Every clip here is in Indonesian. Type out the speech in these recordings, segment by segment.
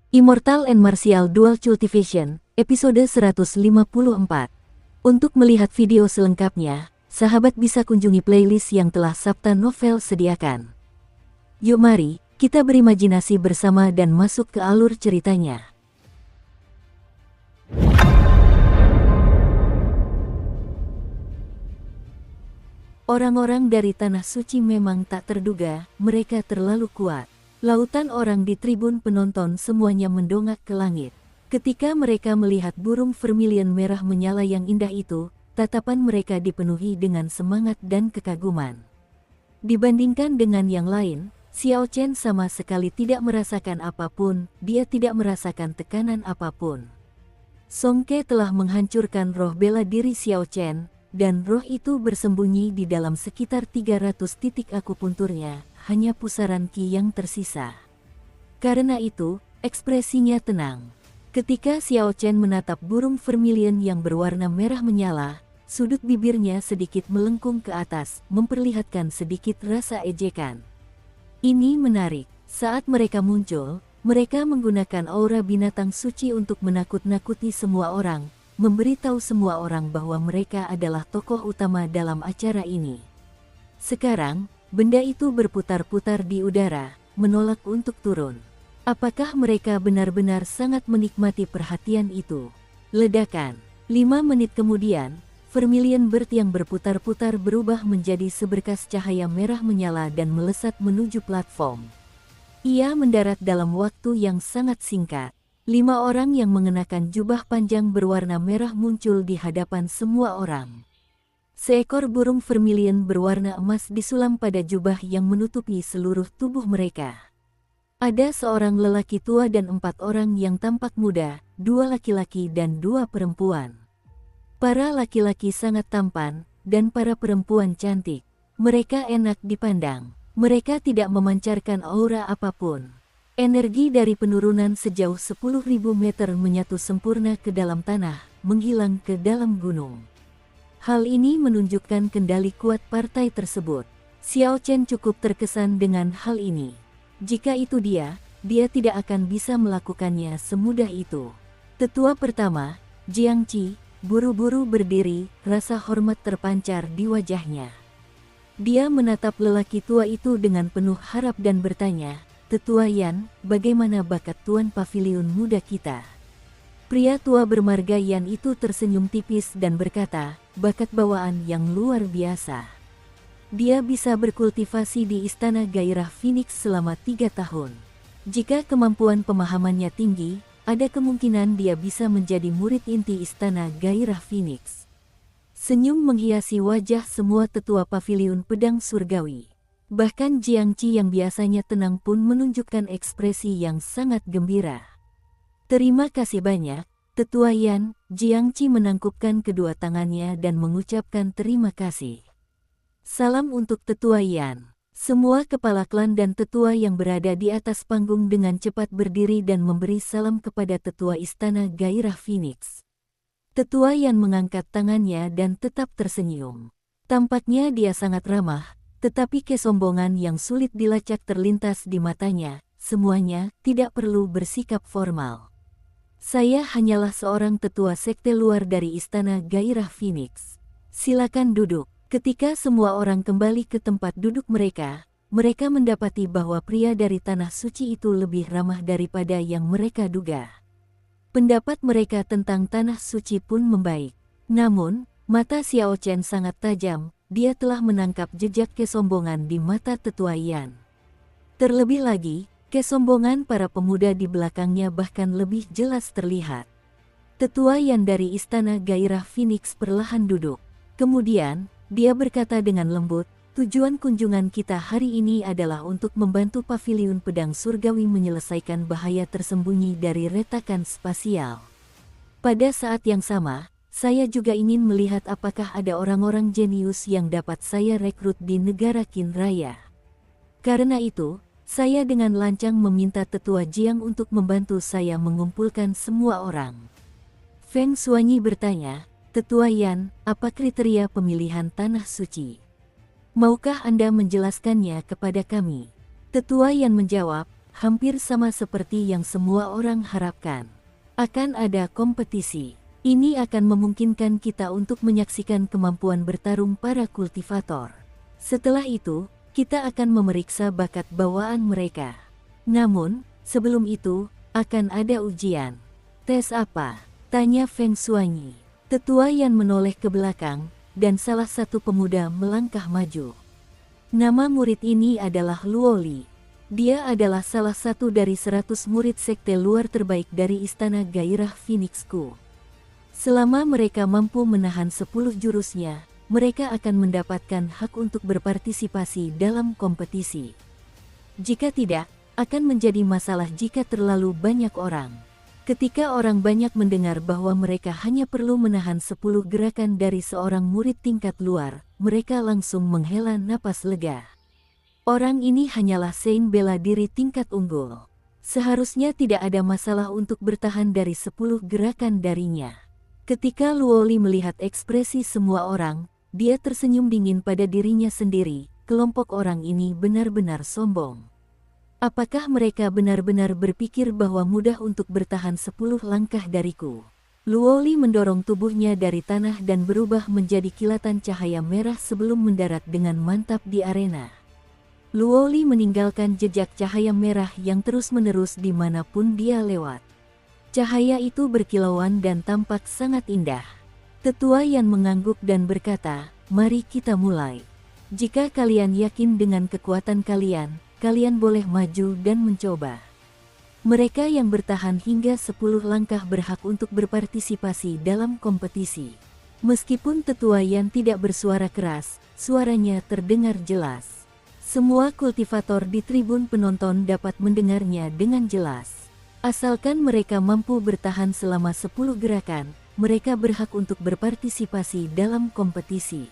Immortal and Martial Dual Cultivation, episode 154. Untuk melihat video selengkapnya, sahabat bisa kunjungi playlist yang telah Sabta Novel sediakan. Yuk mari, kita berimajinasi bersama dan masuk ke alur ceritanya. Orang-orang dari Tanah Suci memang tak terduga, mereka terlalu kuat. Lautan orang di tribun penonton semuanya mendongak ke langit. Ketika mereka melihat burung vermilion merah menyala yang indah itu, tatapan mereka dipenuhi dengan semangat dan kekaguman. Dibandingkan dengan yang lain, Xiao Chen sama sekali tidak merasakan apapun, dia tidak merasakan tekanan apapun. Song Ke telah menghancurkan roh bela diri Xiao Chen, dan roh itu bersembunyi di dalam sekitar 300 titik akupunturnya, hanya pusaran ki yang tersisa. Karena itu, ekspresinya tenang. Ketika Xiao Chen menatap burung vermilion yang berwarna merah menyala, sudut bibirnya sedikit melengkung ke atas, memperlihatkan sedikit rasa ejekan. Ini menarik, saat mereka muncul, mereka menggunakan aura binatang suci untuk menakut-nakuti semua orang, memberitahu semua orang bahwa mereka adalah tokoh utama dalam acara ini. Sekarang, benda itu berputar-putar di udara, menolak untuk turun. Apakah mereka benar-benar sangat menikmati perhatian itu? Ledakan. 5 menit kemudian, vermilion bird yang berputar-putar berubah menjadi seberkas cahaya merah menyala dan melesat menuju platform. Ia mendarat dalam waktu yang sangat singkat. 5 orang yang mengenakan jubah panjang berwarna merah muncul di hadapan semua orang. Seekor burung vermilion berwarna emas disulam pada jubah yang menutupi seluruh tubuh mereka. Ada seorang lelaki tua dan 4 orang yang tampak muda, 2 laki-laki dan 2 perempuan. Para laki-laki sangat tampan, dan para perempuan cantik. Mereka enak dipandang. Mereka tidak memancarkan aura apapun. Energi dari penurunan sejauh 10.000 meter menyatu sempurna ke dalam tanah, menghilang ke dalam gunung. Hal ini menunjukkan kendali kuat partai tersebut. Xiao Chen cukup terkesan dengan hal ini. Jika itu dia tidak akan bisa melakukannya semudah itu. Tetua pertama, Jiang Qi, buru-buru berdiri, rasa hormat terpancar di wajahnya. Dia menatap lelaki tua itu dengan penuh harap dan bertanya, "Tetua Yan, bagaimana bakat Tuan Pavilion muda kita?" Pria tua bermarga Yan itu tersenyum tipis dan berkata, "Bakat bawaan yang luar biasa. Dia bisa berkultivasi di Istana Gairah Phoenix selama 3 tahun. Jika kemampuan pemahamannya tinggi, ada kemungkinan dia bisa menjadi murid inti Istana Gairah Phoenix." Senyum menghiasi wajah semua tetua pavilion pedang surgawi. Bahkan Jiang Qi yang biasanya tenang pun menunjukkan ekspresi yang sangat gembira. "Terima kasih banyak, Tetua Yan." Jiang Qi menangkupkan kedua tangannya dan mengucapkan terima kasih. "Salam untuk Tetua Yan." Semua kepala klan dan tetua yang berada di atas panggung dengan cepat berdiri dan memberi salam kepada Tetua Istana Gairah Phoenix. Tetua Yan mengangkat tangannya dan tetap tersenyum. Tampaknya dia sangat ramah, tetapi kesombongan yang sulit dilacak terlintas di matanya. Semuanya tidak perlu bersikap formal. "Saya hanyalah seorang tetua sekte luar dari Istana Gairah Phoenix. Silakan duduk." Ketika semua orang kembali ke tempat duduk mereka, mereka mendapati bahwa pria dari Tanah Suci itu lebih ramah daripada yang mereka duga. Pendapat mereka tentang Tanah Suci pun membaik. Namun, mata Xiao Chen sangat tajam, dia telah menangkap jejak kesombongan di mata Tetua Yan. Terlebih lagi, kesombongan para pemuda di belakangnya bahkan lebih jelas terlihat. Tetua Yan dari Istana Gairah Phoenix perlahan duduk. Kemudian, dia berkata dengan lembut, "Tujuan kunjungan kita hari ini adalah untuk membantu Pavilion Pedang Surgawi menyelesaikan bahaya tersembunyi dari retakan spasial. Pada saat yang sama, saya juga ingin melihat apakah ada orang-orang jenius yang dapat saya rekrut di negara Qin Raya. Karena itu, saya dengan lancang meminta Tetua Jiang untuk membantu saya mengumpulkan semua orang." Feng Xuanyi bertanya, "Tetua Yan, apa kriteria pemilihan Tanah Suci? Maukah Anda menjelaskannya kepada kami?" Tetua Yan menjawab, hampir sama seperti yang semua orang harapkan. Akan ada kompetisi. Ini akan memungkinkan kita untuk menyaksikan kemampuan bertarung para kultivator. Setelah itu, kita akan memeriksa bakat bawaan mereka. Namun, sebelum itu, akan ada ujian. Tes apa? Tanya Feng Shuangyi. Tetua Yan menoleh ke belakang, dan salah satu pemuda melangkah maju. Nama murid ini adalah Luo Li. Dia adalah salah satu dari 100 murid sekte luar terbaik dari Istana Gairah Phoenixku. Selama mereka mampu menahan 10 jurusnya, mereka akan mendapatkan hak untuk berpartisipasi dalam kompetisi. Jika tidak, akan menjadi masalah jika terlalu banyak orang. Ketika orang banyak mendengar bahwa mereka hanya perlu menahan 10 gerakan dari seorang murid tingkat luar, mereka langsung menghela napas lega. Orang ini hanyalah Sein bela diri tingkat unggul. Seharusnya tidak ada masalah untuk bertahan dari 10 gerakan darinya. Ketika Luo Li melihat ekspresi semua orang, dia tersenyum dingin pada dirinya sendiri. Kelompok orang ini benar-benar sombong. Apakah mereka benar-benar berpikir bahwa mudah untuk bertahan 10 langkah dariku? Luo Li mendorong tubuhnya dari tanah dan berubah menjadi kilatan cahaya merah sebelum mendarat dengan mantap di arena. Luo Li meninggalkan jejak cahaya merah yang terus-menerus dimanapun dia lewat. Cahaya itu berkilauan dan tampak sangat indah. Tetua Yan mengangguk dan berkata, "Mari kita mulai. Jika kalian yakin dengan kekuatan kalian, kalian boleh maju dan mencoba." Mereka yang bertahan hingga 10 langkah berhak untuk berpartisipasi dalam kompetisi. Meskipun Tetua Yan tidak bersuara keras, suaranya terdengar jelas. Semua kultivator di tribun penonton dapat mendengarnya dengan jelas. Asalkan mereka mampu bertahan selama 10 gerakan, mereka berhak untuk berpartisipasi dalam kompetisi.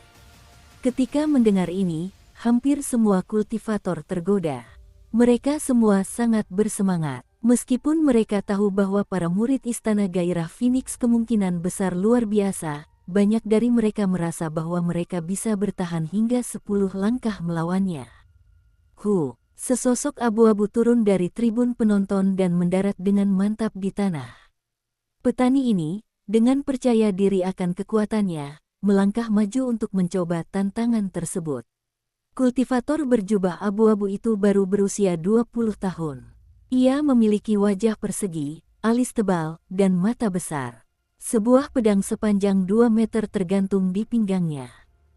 Ketika mendengar ini, hampir semua kultivator tergoda. Mereka semua sangat bersemangat. Meskipun mereka tahu bahwa para murid Istana Gairah Phoenix kemungkinan besar luar biasa, banyak dari mereka merasa bahwa mereka bisa bertahan hingga 10 langkah melawannya. Sesosok abu-abu turun dari tribun penonton dan mendarat dengan mantap di tanah. Petani ini, dengan percaya diri akan kekuatannya, melangkah maju untuk mencoba tantangan tersebut. Kultivator berjubah abu-abu itu baru berusia 20 tahun. Ia memiliki wajah persegi, alis tebal, dan mata besar. Sebuah pedang sepanjang 2 meter tergantung di pinggangnya.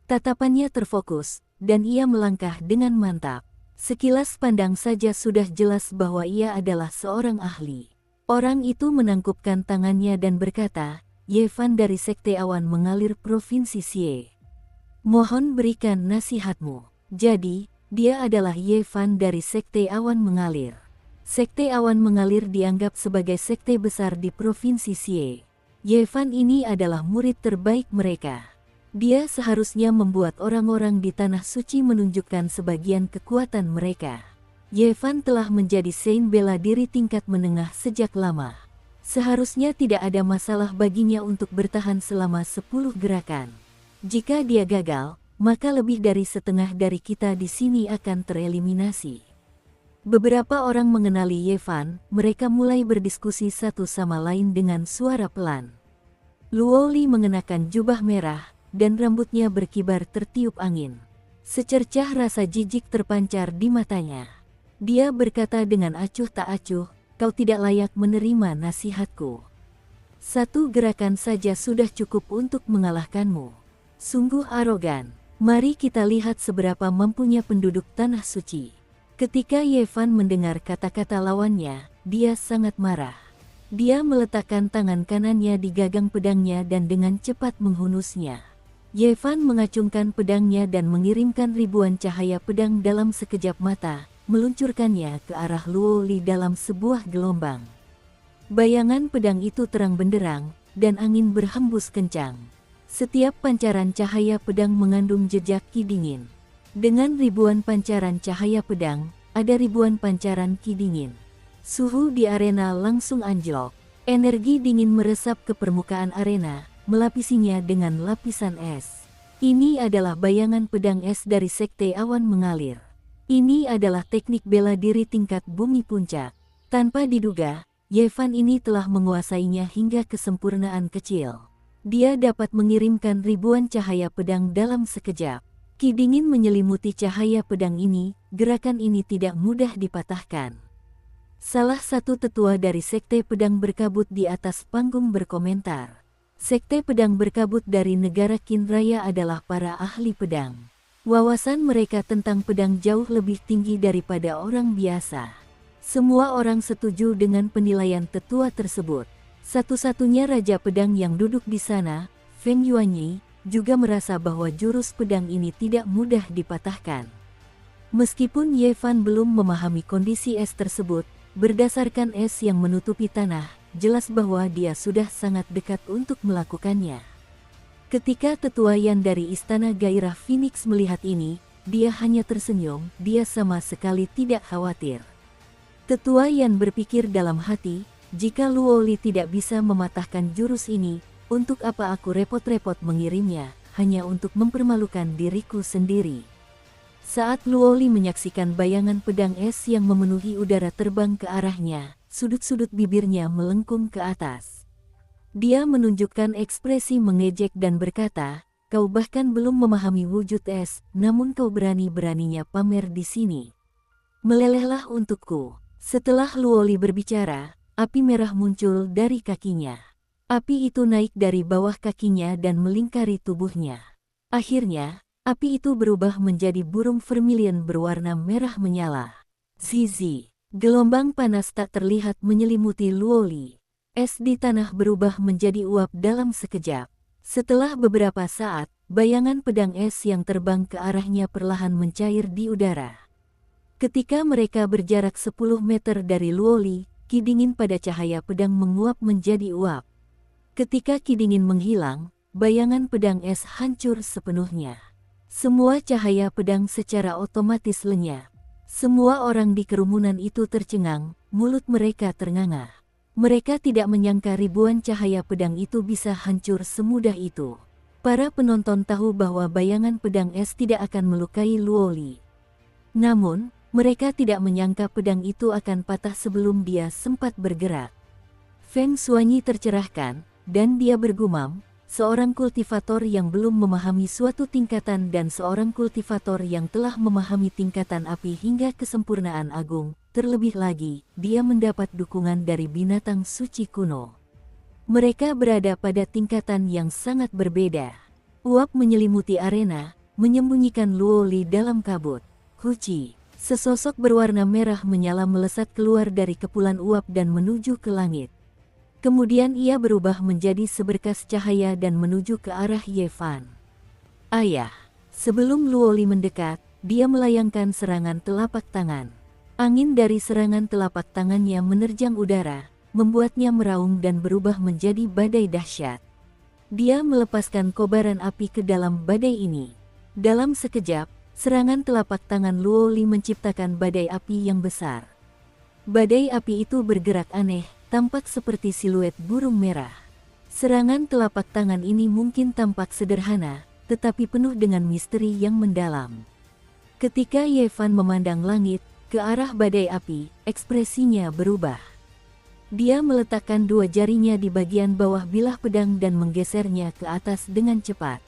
Tatapannya terfokus, dan ia melangkah dengan mantap. Sekilas pandang saja sudah jelas bahwa ia adalah seorang ahli. Orang itu menangkupkan tangannya dan berkata, "Ye Fan dari Sekte Awan Mengalir Provinsi Xie. Mohon berikan nasihatmu." Jadi, dia adalah Ye Fan dari Sekte Awan Mengalir. Sekte Awan Mengalir dianggap sebagai sekte besar di Provinsi Xie. Ye Fan ini adalah murid terbaik mereka. Dia seharusnya membuat orang-orang di Tanah Suci menunjukkan sebagian kekuatan mereka. Ye Fan telah menjadi Sein bela diri tingkat menengah sejak lama. Seharusnya tidak ada masalah baginya untuk bertahan selama 10 gerakan. Jika dia gagal, maka lebih dari setengah dari kita di sini akan tereliminasi. Beberapa orang mengenali Ye Fan, mereka mulai berdiskusi satu sama lain dengan suara pelan. Luo Li mengenakan jubah merah, dan rambutnya berkibar tertiup angin. Secercah rasa jijik terpancar di matanya. Dia berkata dengan acuh tak acuh, "Kau tidak layak menerima nasihatku. 1 gerakan saja sudah cukup untuk mengalahkanmu. Sungguh arogan. Mari kita lihat seberapa mampunya penduduk Tanah Suci." Ketika Ye Fan mendengar kata-kata lawannya, dia sangat marah. Dia meletakkan tangan kanannya di gagang pedangnya dan dengan cepat menghunusnya. Ye Fan mengacungkan pedangnya dan mengirimkan ribuan cahaya pedang dalam sekejap mata, meluncurkannya ke arah Luo Li dalam sebuah gelombang. Bayangan pedang itu terang benderang, dan angin berhembus kencang. Setiap pancaran cahaya pedang mengandung jejak ki dingin. Dengan ribuan pancaran cahaya pedang, ada ribuan pancaran ki dingin. Suhu di arena langsung anjlok. Energi dingin meresap ke permukaan arena, melapisinya dengan lapisan es. Ini adalah bayangan pedang es dari Sekte Awan Mengalir. Ini adalah teknik bela diri tingkat bumi puncak. Tanpa diduga, Ye Fan ini telah menguasainya hingga kesempurnaan kecil. Dia dapat mengirimkan ribuan cahaya pedang dalam sekejap. Ki dingin menyelimuti cahaya pedang ini, gerakan ini tidak mudah dipatahkan. Salah satu tetua dari Sekte Pedang Berkabut di atas panggung berkomentar. Sekte Pedang Berkabut dari negara Qin Raya adalah para ahli pedang. Wawasan mereka tentang pedang jauh lebih tinggi daripada orang biasa. Semua orang setuju dengan penilaian tetua tersebut. Satu-satunya raja pedang yang duduk di sana, Feng Yuanyi, juga merasa bahwa jurus pedang ini tidak mudah dipatahkan. Meskipun Ye Fan belum memahami kondisi es tersebut, berdasarkan es yang menutupi tanah, jelas bahwa dia sudah sangat dekat untuk melakukannya. Ketika tetua Yan dari Istana Gairah Phoenix melihat ini, dia hanya tersenyum, dia sama sekali tidak khawatir. Tetua Yan berpikir dalam hati, jika Luoli tidak bisa mematahkan jurus ini, untuk apa aku repot-repot mengirimnya, hanya untuk mempermalukan diriku sendiri. Saat Luoli menyaksikan bayangan pedang es yang memenuhi udara terbang ke arahnya, sudut-sudut bibirnya melengkung ke atas. Dia menunjukkan ekspresi mengejek dan berkata, "Kau bahkan belum memahami wujud es, namun kau berani-beraninya pamer di sini. Melelehlah untukku." Setelah Luoli berbicara, api merah muncul dari kakinya. Api itu naik dari bawah kakinya dan melingkari tubuhnya. Akhirnya, api itu berubah menjadi burung vermilion berwarna merah menyala. Zizi, gelombang panas tak terlihat menyelimuti Luoli. Es di tanah berubah menjadi uap dalam sekejap. Setelah beberapa saat, bayangan pedang es yang terbang ke arahnya perlahan mencair di udara. Ketika mereka berjarak 10 meter dari Luoli, ki dingin pada cahaya pedang menguap menjadi uap. Ketika ki dingin menghilang, bayangan pedang es hancur sepenuhnya. Semua cahaya pedang secara otomatis lenyap. Semua orang di kerumunan itu tercengang, mulut mereka ternganga. Mereka tidak menyangka ribuan cahaya pedang itu bisa hancur semudah itu. Para penonton tahu bahwa bayangan pedang es tidak akan melukai Luoli. Namun, mereka tidak menyangka pedang itu akan patah sebelum dia sempat bergerak. Feng Xuanyi tercerahkan, dan dia bergumam, seorang kultivator yang belum memahami suatu tingkatan dan seorang kultivator yang telah memahami tingkatan api hingga kesempurnaan agung. Terlebih lagi, dia mendapat dukungan dari binatang suci kuno. Mereka berada pada tingkatan yang sangat berbeda. Uap menyelimuti arena, menyembunyikan Luoli dalam kabut. Huci, sesosok berwarna merah menyala melesat keluar dari kepulan uap dan menuju ke langit. Kemudian ia berubah menjadi seberkas cahaya dan menuju ke arah Ye Fan. Ayah, sebelum Luoli mendekat, dia melayangkan serangan telapak tangan. Angin dari serangan telapak tangannya menerjang udara, membuatnya meraung dan berubah menjadi badai dahsyat. Dia melepaskan kobaran api ke dalam badai ini. Dalam sekejap, serangan telapak tangan Luoli menciptakan badai api yang besar. Badai api itu bergerak aneh, tampak seperti siluet burung merah. Serangan telapak tangan ini mungkin tampak sederhana, tetapi penuh dengan misteri yang mendalam. Ketika Ye Fan memandang langit, ke arah badai api, ekspresinya berubah. Dia meletakkan dua jarinya di bagian bawah bilah pedang dan menggesernya ke atas dengan cepat.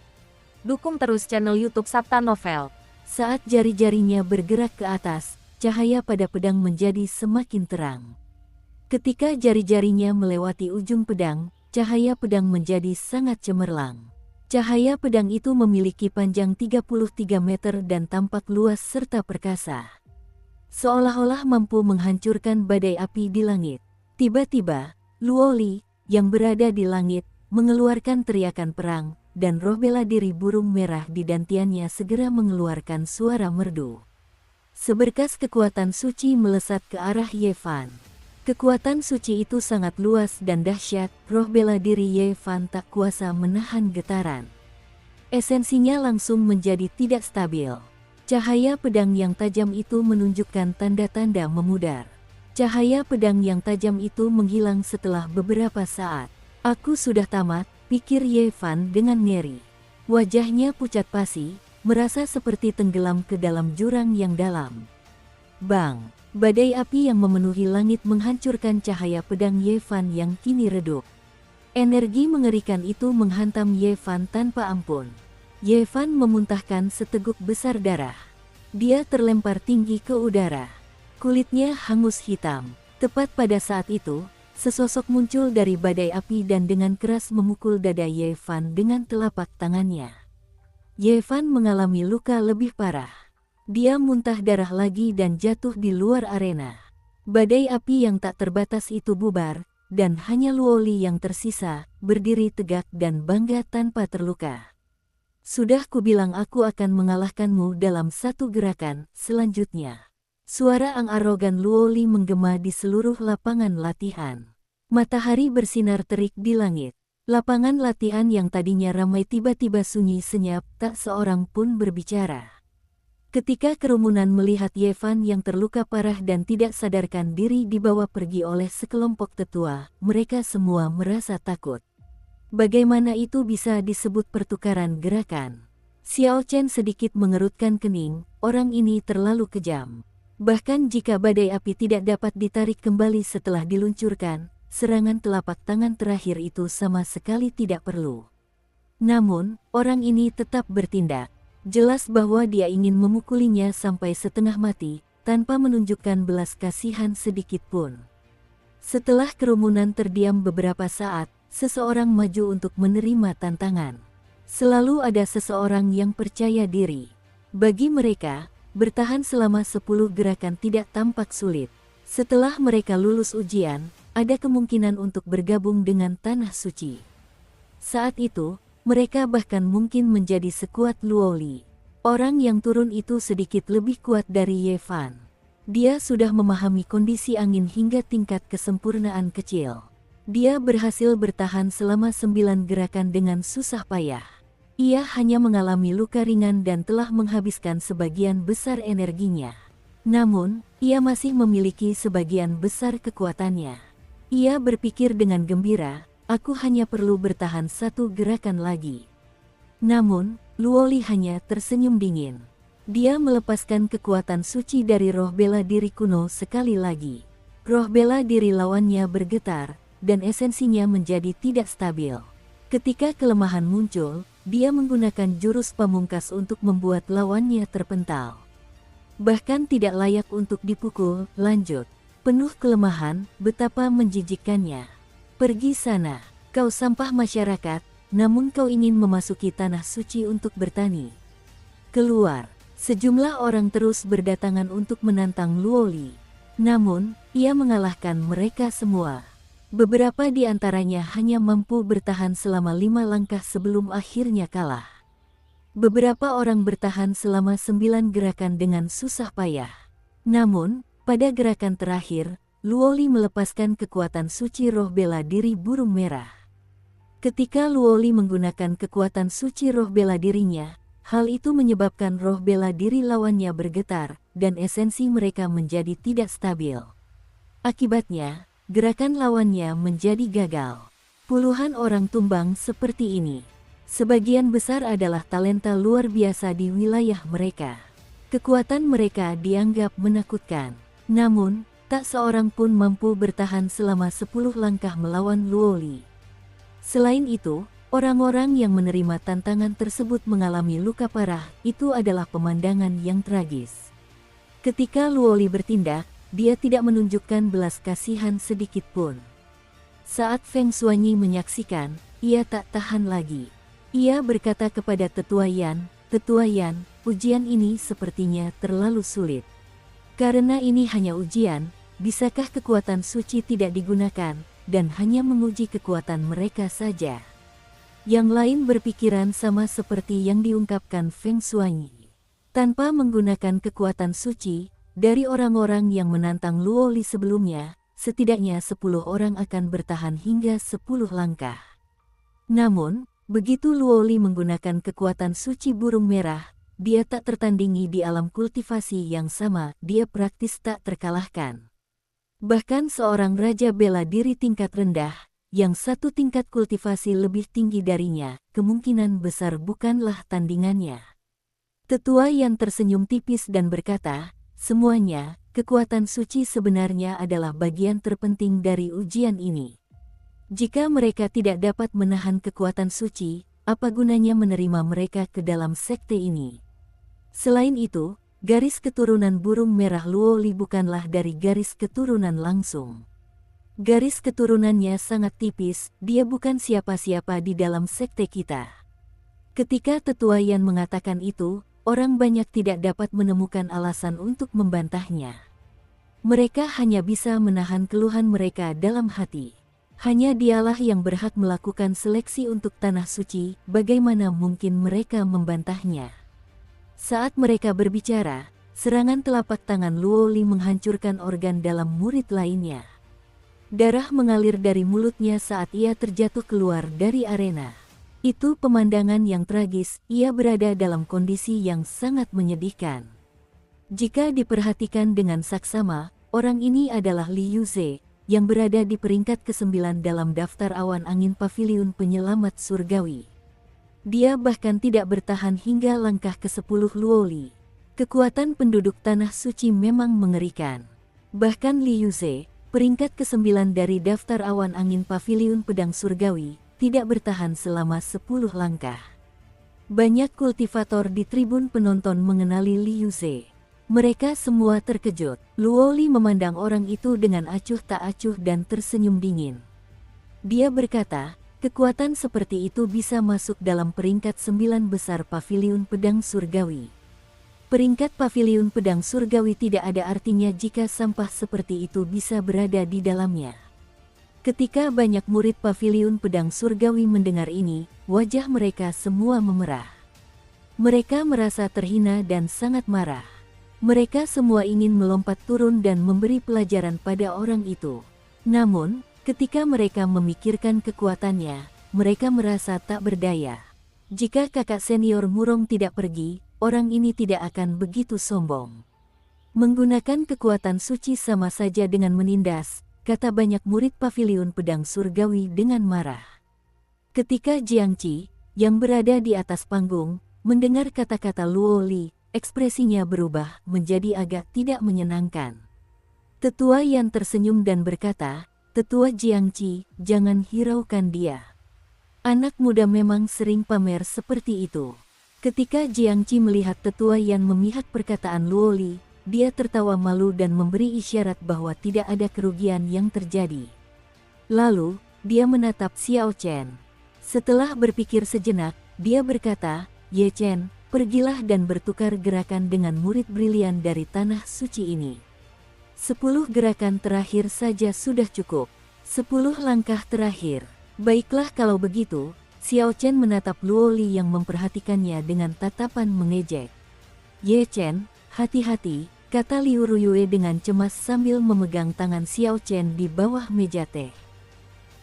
Dukung terus channel YouTube Sabta Novel. Saat jari-jarinya bergerak ke atas, cahaya pada pedang menjadi semakin terang. Ketika jari-jarinya melewati ujung pedang, cahaya pedang menjadi sangat cemerlang. Cahaya pedang itu memiliki panjang 33 meter dan tampak luas serta perkasa. Seolah-olah mampu menghancurkan badai api di langit. Tiba-tiba, Luoli, yang berada di langit, mengeluarkan teriakan perang, dan roh bela diri burung merah di dantiannya segera mengeluarkan suara merdu. Seberkas kekuatan suci melesat ke arah Ye Fan. Kekuatan suci itu sangat luas dan dahsyat, roh bela diri Ye Fan tak kuasa menahan getaran. Esensinya langsung menjadi tidak stabil. Cahaya pedang yang tajam itu menunjukkan tanda-tanda memudar. Cahaya pedang yang tajam itu menghilang setelah beberapa saat. Aku sudah tamat, pikir Ye Fan dengan ngeri. Wajahnya pucat pasi, merasa seperti tenggelam ke dalam jurang yang dalam. Bang! Badai api yang memenuhi langit menghancurkan cahaya pedang Ye Fan yang kini redup. Energi mengerikan itu menghantam Ye Fan tanpa ampun. Ye Fan memuntahkan seteguk besar darah. Dia terlempar tinggi ke udara. Kulitnya hangus hitam. Tepat pada saat itu, sesosok muncul dari badai api dan dengan keras memukul dada Ye Fan dengan telapak tangannya. Ye Fan mengalami luka lebih parah. Dia muntah darah lagi dan jatuh di luar arena. Badai api yang tak terbatas itu bubar, dan hanya Luo Li yang tersisa, berdiri tegak dan bangga tanpa terluka. Sudah kubilang aku akan mengalahkanmu dalam satu gerakan, selanjutnya. Suara ang arogan Luo Li menggema di seluruh lapangan latihan. Matahari bersinar terik di langit. Lapangan latihan yang tadinya ramai tiba-tiba sunyi senyap, tak seorang pun berbicara. Ketika kerumunan melihat Ye Fan yang terluka parah dan tidak sadarkan diri dibawa pergi oleh sekelompok tetua, mereka semua merasa takut. Bagaimana itu bisa disebut pertukaran gerakan? Xiao Chen sedikit mengerutkan kening, orang ini terlalu kejam. Bahkan jika badai api tidak dapat ditarik kembali setelah diluncurkan, serangan telapak tangan terakhir itu sama sekali tidak perlu. Namun, orang ini tetap bertindak. Jelas bahwa dia ingin memukulinya sampai setengah mati, tanpa menunjukkan belas kasihan sedikit pun. Setelah kerumunan terdiam beberapa saat, seseorang maju untuk menerima tantangan. Selalu ada seseorang yang percaya diri. Bagi mereka, bertahan selama 10 gerakan tidak tampak sulit. Setelah mereka lulus ujian, ada kemungkinan untuk bergabung dengan Tanah Suci. Saat itu, mereka bahkan mungkin menjadi sekuat Luo Li. Orang yang turun itu sedikit lebih kuat dari Ye Fan. Dia sudah memahami kondisi angin hingga tingkat kesempurnaan kecil. Dia berhasil bertahan selama 9 gerakan dengan susah payah. Ia hanya mengalami luka ringan dan telah menghabiskan sebagian besar energinya. Namun, ia masih memiliki sebagian besar kekuatannya. Ia berpikir dengan gembira, aku hanya perlu bertahan 1 gerakan lagi. Namun, Luo Li hanya tersenyum dingin. Dia melepaskan kekuatan suci dari roh bela diri kuno sekali lagi. Roh bela diri lawannya bergetar, dan esensinya menjadi tidak stabil. Ketika kelemahan muncul, dia menggunakan jurus pamungkas untuk membuat lawannya terpental. Bahkan tidak layak untuk dipukul, lanjut. Penuh kelemahan, betapa menjijikkannya. Pergi sana, kau sampah masyarakat, namun kau ingin memasuki tanah suci untuk bertani. Keluar, sejumlah orang terus berdatangan untuk menantang Luo Li. Namun, ia mengalahkan mereka semua. Beberapa di antaranya hanya mampu bertahan selama 5 langkah sebelum akhirnya kalah. Beberapa orang bertahan selama 9 gerakan dengan susah payah. Namun, pada gerakan terakhir, Luo Li melepaskan kekuatan suci roh bela diri burung merah. Ketika Luo Li menggunakan kekuatan suci roh bela dirinya, hal itu menyebabkan roh bela diri lawannya bergetar, dan esensi mereka menjadi tidak stabil. Akibatnya, gerakan lawannya menjadi gagal. Puluhan orang tumbang seperti ini. Sebagian besar adalah talenta luar biasa di wilayah mereka. Kekuatan mereka dianggap menakutkan. Namun, tak seorang pun mampu bertahan selama 10 langkah melawan Luo Li. Selain itu, orang-orang yang menerima tantangan tersebut mengalami luka parah. Itu adalah pemandangan yang tragis. Ketika Luo Li bertindak, dia tidak menunjukkan belas kasihan sedikit pun. Saat Feng Xuanyi menyaksikan, ia tak tahan lagi. Ia berkata kepada Tetua Yan, "Tetua Yan, ujian ini sepertinya terlalu sulit. Karena ini hanya ujian, bisakah kekuatan suci tidak digunakan, dan hanya menguji kekuatan mereka saja?" Yang lain berpikiran sama seperti yang diungkapkan Feng Xuanyi. Tanpa menggunakan kekuatan suci, dari orang-orang yang menantang Luo Li sebelumnya, setidaknya 10 orang akan bertahan hingga 10 langkah. Namun, begitu Luo Li menggunakan kekuatan suci burung merah, dia tak tertandingi di alam kultivasi yang sama, dia praktis tak terkalahkan. Bahkan seorang raja bela diri tingkat rendah, yang 1 tingkat kultivasi lebih tinggi darinya, kemungkinan besar bukanlah tandingannya. Tetua yang tersenyum tipis dan berkata, "Semuanya, kekuatan suci sebenarnya adalah bagian terpenting dari ujian ini. Jika mereka tidak dapat menahan kekuatan suci, apa gunanya menerima mereka ke dalam sekte ini? Selain itu, garis keturunan burung merah Luoli bukanlah dari garis keturunan langsung. Garis keturunannya sangat tipis, dia bukan siapa-siapa di dalam sekte kita. Ketika Tetua Yan mengatakan itu, orang banyak tidak dapat menemukan alasan untuk membantahnya. Mereka hanya bisa menahan keluhan mereka dalam hati. Hanya dialah yang berhak melakukan seleksi untuk tanah suci, bagaimana mungkin mereka membantahnya? Saat mereka berbicara, serangan telapak tangan Luoli menghancurkan organ dalam murid lainnya. Darah mengalir dari mulutnya saat ia terjatuh keluar dari arena. Itu pemandangan yang tragis, ia berada dalam kondisi yang sangat menyedihkan. Jika diperhatikan dengan saksama, orang ini adalah Li Yuze, yang berada di peringkat ke-9 dalam daftar awan angin paviliun penyelamat surgawi. Dia bahkan tidak bertahan hingga langkah ke-10 Luoli. Kekuatan penduduk tanah suci memang mengerikan. Bahkan Li Yuze, peringkat ke-9 dari daftar awan angin paviliun pedang surgawi, tidak bertahan selama 10 langkah. Banyak kultivator di tribun penonton mengenali Li Yuze. Mereka semua terkejut. Luoli memandang orang itu dengan acuh tak acuh dan tersenyum dingin. Dia berkata, kekuatan seperti itu bisa masuk dalam peringkat 9 besar paviliun pedang surgawi. Peringkat paviliun pedang surgawi tidak ada artinya jika sampah seperti itu bisa berada di dalamnya. Ketika banyak murid paviliun pedang surgawi mendengar ini, wajah mereka semua memerah. Mereka merasa terhina dan sangat marah. Mereka semua ingin melompat turun dan memberi pelajaran pada orang itu. Namun, ketika mereka memikirkan kekuatannya, mereka merasa tak berdaya. Jika kakak senior Murong tidak pergi, orang ini tidak akan begitu sombong. Menggunakan kekuatan suci sama saja dengan menindas, kata banyak murid paviliun pedang surgawi dengan marah. Ketika Jiangqi, yang berada di atas panggung, mendengar kata-kata Luoli, ekspresinya berubah menjadi agak tidak menyenangkan. Tetua Yan tersenyum dan berkata, Tetua Jiangqi, jangan hiraukan dia. Anak muda memang sering pamer seperti itu. Ketika Jiangqi melihat Tetua Yan memihak perkataan Luoli, dia tertawa malu dan memberi isyarat bahwa tidak ada kerugian yang terjadi. Lalu, dia menatap Xiao Chen. Setelah berpikir sejenak, dia berkata, Ye Chen, pergilah dan bertukar gerakan dengan murid brilian dari tanah suci ini. 10 gerakan terakhir saja sudah cukup. 10 langkah terakhir. Baiklah kalau begitu, Xiao Chen menatap Luoli yang memperhatikannya dengan tatapan mengejek. Ye Chen, hati-hati, kata Liu Ruyue dengan cemas sambil memegang tangan Xiao Chen di bawah meja teh.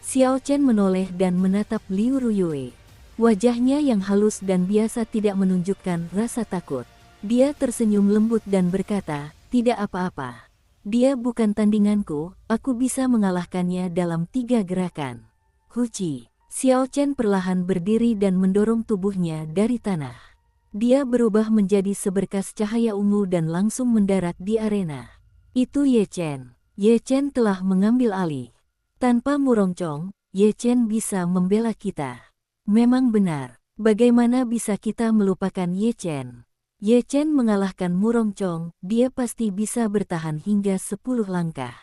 Xiao Chen menoleh dan menatap Liu Ruyue. Wajahnya yang halus dan biasa tidak menunjukkan rasa takut. Dia tersenyum lembut dan berkata, tidak apa-apa. Dia bukan tandinganku, aku bisa mengalahkannya dalam 3 gerakan. Huci. Xiao Chen perlahan berdiri dan mendorong tubuhnya dari tanah. Dia berubah menjadi seberkas cahaya ungu dan langsung mendarat di arena. Itu Ye Chen. Ye Chen telah mengambil alih. Tanpa Murongcong, Ye Chen bisa membela kita. Memang benar. Bagaimana bisa kita melupakan Ye Chen? Ye Chen mengalahkan Murongcong, dia pasti bisa bertahan hingga 10 langkah.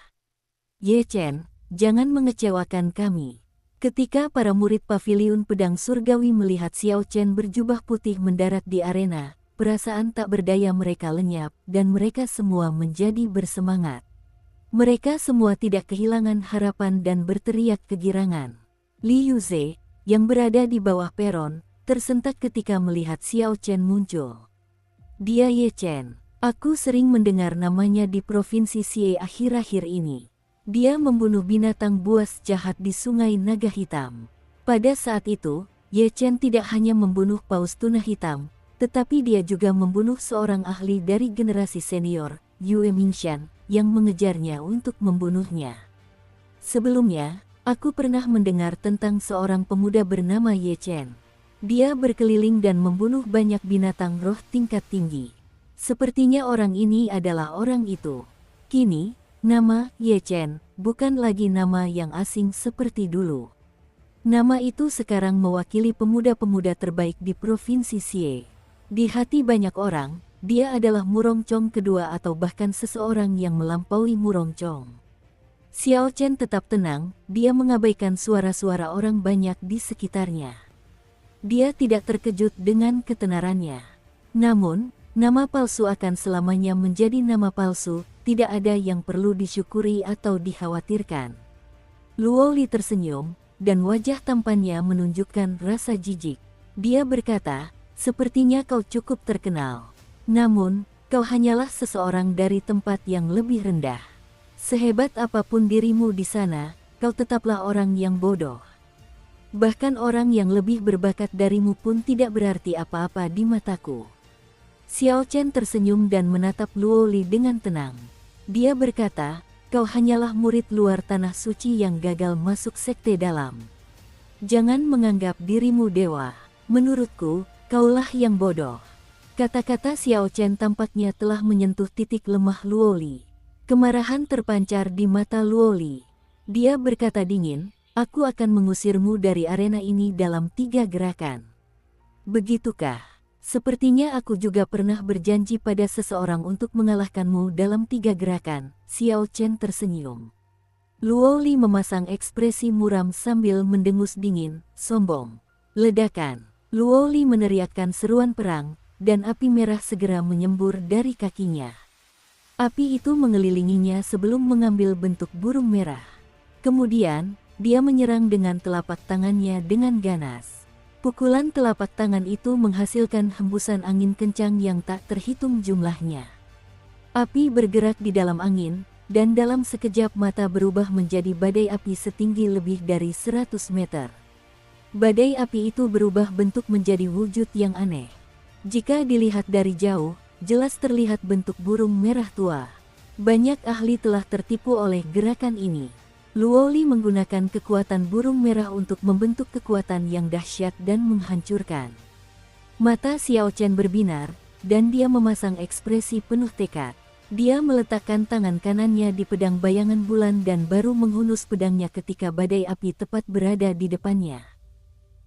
Ye Chen, jangan mengecewakan kami. Ketika para murid paviliun pedang surgawi melihat Xiao Chen berjubah putih mendarat di arena, perasaan tak berdaya mereka lenyap dan mereka semua menjadi bersemangat. Mereka semua tidak kehilangan harapan dan berteriak kegirangan. Li Yuze, yang berada di bawah peron, tersentak ketika melihat Xiao Chen muncul. Dia Ye Chen. Aku sering mendengar namanya di provinsi Xie akhir-akhir ini. Dia membunuh binatang buas jahat di Sungai Naga Hitam. Pada saat itu, Ye Chen tidak hanya membunuh paus tuna hitam, tetapi dia juga membunuh seorang ahli dari generasi senior, Yue Mingshan, yang mengejarnya untuk membunuhnya. Sebelumnya, aku pernah mendengar tentang seorang pemuda bernama Ye Chen. Dia berkeliling dan membunuh banyak binatang roh tingkat tinggi. Sepertinya orang ini adalah orang itu. Kini, nama Ye Chen bukan lagi nama yang asing seperti dulu. Nama itu sekarang mewakili pemuda-pemuda terbaik di Provinsi Xie. Di hati banyak orang, dia adalah Murongcong kedua atau bahkan seseorang yang melampaui Murongcong. Xiao Chen tetap tenang, dia mengabaikan suara-suara orang banyak di sekitarnya. Dia tidak terkejut dengan ketenarannya. Namun, nama palsu akan selamanya menjadi nama palsu, tidak ada yang perlu disyukuri atau dikhawatirkan. Luo Li tersenyum, dan wajah tampannya menunjukkan rasa jijik. Dia berkata, sepertinya kau cukup terkenal. Namun, kau hanyalah seseorang dari tempat yang lebih rendah. Sehebat apapun dirimu di sana, kau tetaplah orang yang bodoh. Bahkan orang yang lebih berbakat darimu pun tidak berarti apa-apa di mataku. Xiao Chen tersenyum dan menatap Luo Li dengan tenang. Dia berkata, kau hanyalah murid luar tanah suci yang gagal masuk sekte dalam. Jangan menganggap dirimu dewa. Menurutku, kaulah yang bodoh. Kata-kata Xiao Chen tampaknya telah menyentuh titik lemah Luo Li. Kemarahan terpancar di mata Luo Li. Dia berkata dingin, aku akan mengusirmu dari arena ini dalam 3 gerakan. Begitukah? Sepertinya aku juga pernah berjanji pada seseorang untuk mengalahkanmu dalam 3 gerakan. Xiao Chen tersenyum. Luo Li memasang ekspresi muram sambil mendengus dingin, sombong. Ledakan. Luo Li meneriakkan seruan perang, dan api merah segera menyembur dari kakinya. Api itu mengelilinginya sebelum mengambil bentuk burung merah. Kemudian, dia menyerang dengan telapak tangannya dengan ganas. Pukulan telapak tangan itu menghasilkan hembusan angin kencang yang tak terhitung jumlahnya. Api bergerak di dalam angin, dan dalam sekejap mata berubah menjadi badai api setinggi lebih dari 100 meter. Badai api itu berubah bentuk menjadi wujud yang aneh. Jika dilihat dari jauh, jelas terlihat bentuk burung merah tua. Banyak ahli telah tertipu oleh gerakan ini. Luo Li menggunakan kekuatan burung merah untuk membentuk kekuatan yang dahsyat dan menghancurkan. Mata Xiao Chen berbinar, dan dia memasang ekspresi penuh tekad. Dia meletakkan tangan kanannya di pedang bayangan bulan dan baru menghunus pedangnya ketika badai api tepat berada di depannya.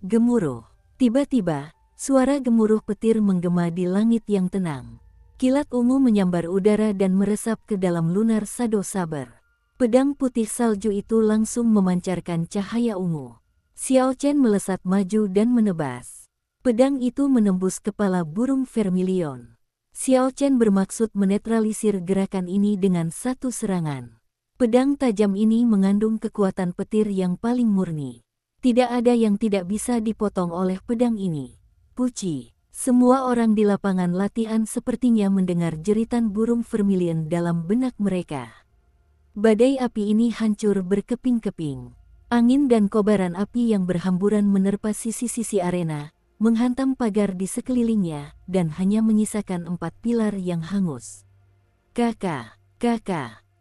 Gemuruh. Tiba-tiba, suara gemuruh petir menggema di langit yang tenang. Kilat ungu menyambar udara dan meresap ke dalam lunar Shadow Saber. Pedang putih salju itu langsung memancarkan cahaya ungu. Xiao Chen melesat maju dan menebas. Pedang itu menembus kepala burung vermilion. Xiao Chen bermaksud menetralisir gerakan ini dengan satu serangan. Pedang tajam ini mengandung kekuatan petir yang paling murni. Tidak ada yang tidak bisa dipotong oleh pedang ini. Puci. Semua orang di lapangan latihan sepertinya mendengar jeritan burung vermilion dalam benak mereka. Badai api ini hancur berkeping-keping. Angin dan kobaran api yang berhamburan menerpa sisi-sisi arena, menghantam pagar di sekelilingnya, dan hanya menyisakan 4 pilar yang hangus. Kakak.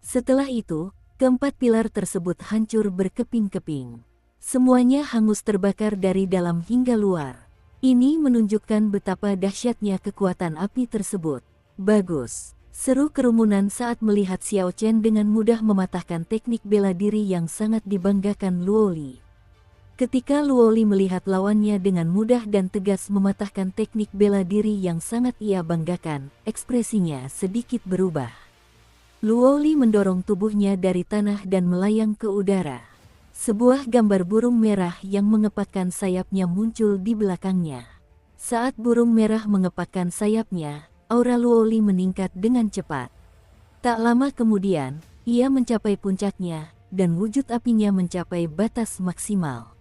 Setelah itu, keempat pilar tersebut hancur berkeping-keping. Semuanya hangus terbakar dari dalam hingga luar. Ini menunjukkan betapa dahsyatnya kekuatan api tersebut. Bagus. Seru kerumunan saat melihat Xiao Chen dengan mudah mematahkan teknik bela diri yang sangat dibanggakan Luo Li. Ketika Luo Li melihat lawannya dengan mudah dan tegas mematahkan teknik bela diri yang sangat ia banggakan, ekspresinya sedikit berubah. Luo Li mendorong tubuhnya dari tanah dan melayang ke udara. Sebuah gambar burung merah yang mengepakkan sayapnya muncul di belakangnya. Saat burung merah mengepakkan sayapnya, aura Luo Li meningkat dengan cepat. Tak lama kemudian, ia mencapai puncaknya, dan wujud apinya mencapai batas maksimal.